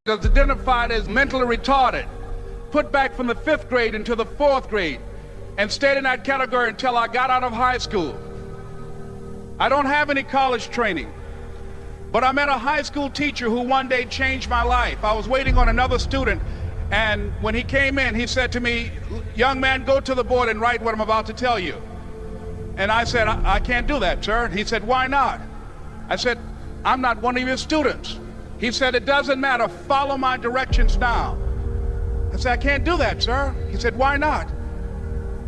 was identified as mentally retarded, put back from the 5th grade into the 4th grade, and stayed in that category until I got out of high school. I don't have any college training, but I met a high school teacher who one day changed my life. I was waiting on another student, and when he came in, he said to me, "Young man, go to the board and write what I'm about to tell you." And I said, I can't do that, sir. He said, "Why not?" I said, "I'm not one of your students." He said, "It doesn't matter. Follow my directions now." I said, "I can't do that, sir." He said, "Why not?"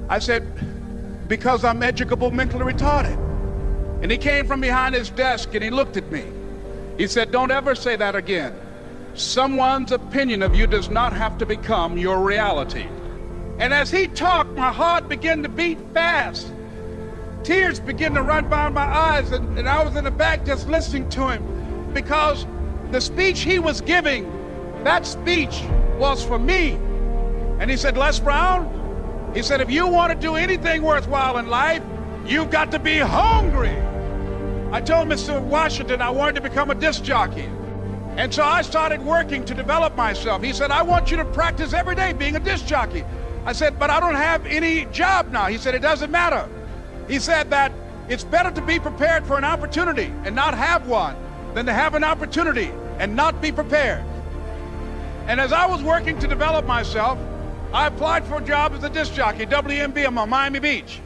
I said, "Because I'm educable mentally retarded." And he came from behind his desk and he looked at me. He said, "Don't ever say that again. Someone's opinion of you does not have to become your reality." And as he talked, my heart began to beat fast. Tears began to run down my eyes, and I was in the back just listening to him, because the speech he was giving, that speech was for me. And he said, "Les Brown," he said, "if you want to do anything worthwhile in life, you've got to be hungry." I told Mr. Washington I wanted to become a disc jockey. And so I started working to develop myself. He said, "I want you to practice every day being a disc jockey." I said, "But I don't have any job now." He said, "It doesn't matter." He said that it's better to be prepared for an opportunity and not have one than to have an opportunity and not be prepared. And as I was working to develop myself, I applied for a job as a disc jockey, WMBM on Miami Beach.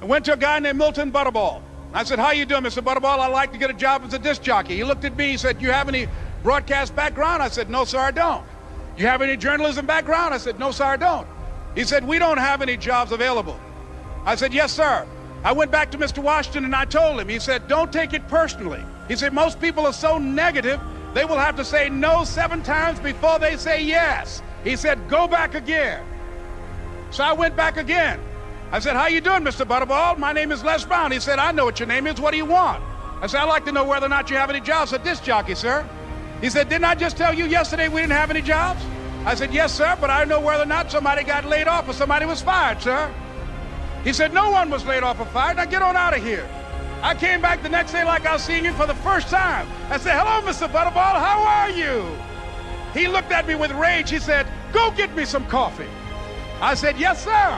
I went to a guy named Milton Butterball. I said, "How you doing, Mr. Butterball? I'd like to get a job as a disc jockey." He looked at me, he said, "You have any broadcast background?" I said, "No, sir, I don't." "You have any journalism background?" I said, "No, sir, I don't." He said, "We don't have any jobs available." I said, "Yes, sir." I went back to Mr. Washington and I told him. He said, "Don't take it personally." He said, "Most people are so negative, they will have to say no 7 times before they say yes." He said, "Go back again." So I went back again. I said, "How you doing, Mr. Butterball? My name is Les Brown." He said, "I know what your name is. What do you want?" I said, "I'd like to know whether or not you have any jobs as a disc jockey, sir." He said, "Didn't I just tell you yesterday we didn't have any jobs?" I said, "Yes, sir, but I know whether or not somebody got laid off or somebody was fired, sir." He said, "No one was laid off or fired. Now get on out of here." I came back the next day like I was seeing him for the first time. I said, "Hello, Mr. Butterball, how are you?" He looked at me with rage. He said, "Go get me some coffee." I said, "Yes, sir."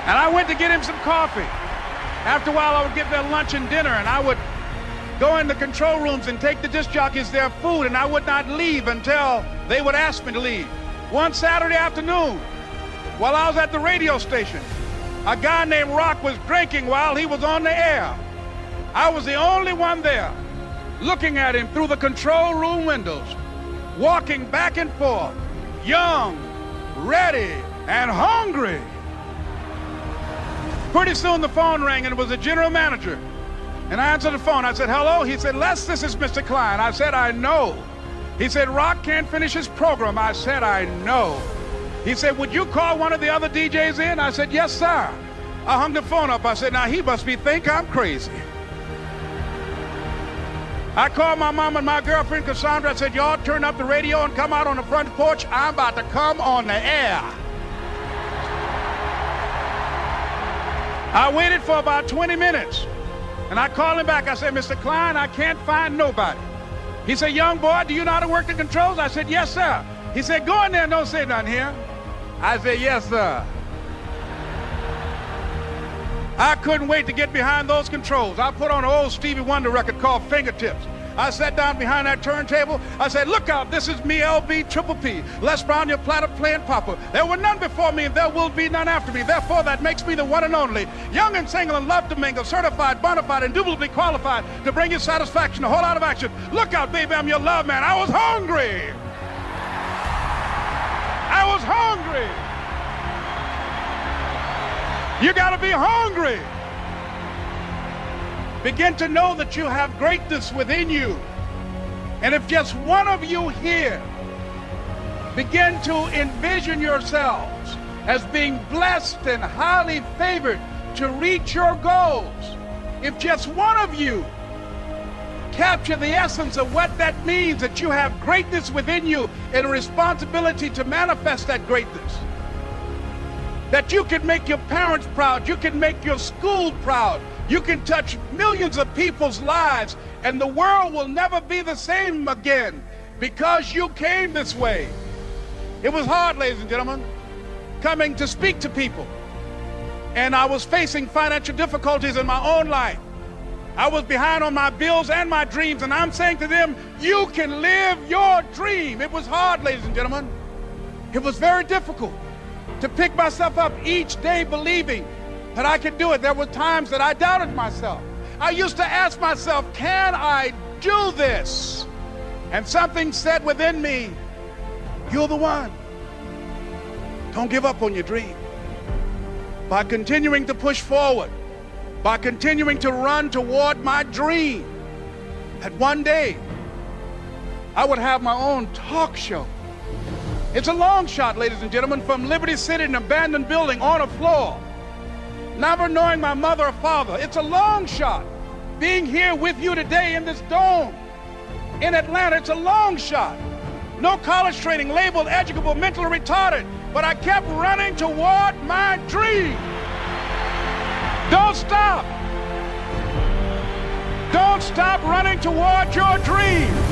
And I went to get him some coffee. After a while, I would get their lunch and dinner, and I would go in the control rooms and take the disc jockeys their food, and I would not leave until they would ask me to leave. One Saturday afternoon, while I was at the radio station, a guy named Rock was drinking while he was on the air. I was the only one there, looking at him through the control room windows, walking back and forth, young, ready, and hungry. Pretty soon the phone rang, and it was the general manager. And I answered the phone. I said, "Hello?" He said, "Les, this is Mr. Klein." I said, "I know." He said, "Rock can't finish his program." I said, "I know." He said, "Would you call one of the other DJs in?" I said, "Yes, sir." I hung the phone up. I said, "Now he must think I'm crazy." I called my mom and my girlfriend, Cassandra. I said, "Y'all turn up the radio and come out on the front porch. I'm about to come on the air." I waited for about 20 minutes, and I called him back. I said, "Mr. Klein, I can't find nobody." He said, "Young boy, do you know how to work the controls?" I said, "Yes, sir." He said, "Go in there and don't say nothing here." I said, "Yes, sir." I couldn't wait to get behind those controls. I put on an old Stevie Wonder record called Fingertips. I sat down behind that turntable. I said, "Look out, this is me, LB Triple P, Les Brown, your platter playing papa. There were none before me, and there will be none after me. Therefore, that makes me the one and only. Young and single and love to mingle, certified, bona fide, indubitably qualified to bring you satisfaction, a whole lot of action. Look out, baby, I'm your love man." I was hungry. I was hungry. You got to be hungry. Begin to know that you have greatness within you. And if just one of you here begin to envision yourselves as being blessed and highly favored to reach your goals, if just one of you capture the essence of what that means, that you have greatness within you and a responsibility to manifest that greatness, that you can make your parents proud, you can make your school proud, You can touch millions of people's lives, and the world will never be the same again because you came this way. It was hard, ladies and gentlemen, coming to speak to people. And I was facing financial difficulties in my own life. I was behind on my bills and my dreams, and I'm saying to them, you can live your dream. It was hard, ladies and gentlemen. It was very difficult to pick myself up each day believing that I could do it. There were times that I doubted myself. I used to ask myself, can I do this? And something said within me, you're the one. Don't give up on your dream. By continuing to push forward, by continuing to run toward my dream, that one day I would have my own talk show. It's a long shot, ladies and gentlemen, from Liberty City, an abandoned building on a floor, never knowing my mother or father. It's a long shot. Being here with you today in this dome in Atlanta, it's a long shot. No college training, labeled educable, mentally retarded, but I kept running toward my dream. Don't stop. Don't stop running toward your dream.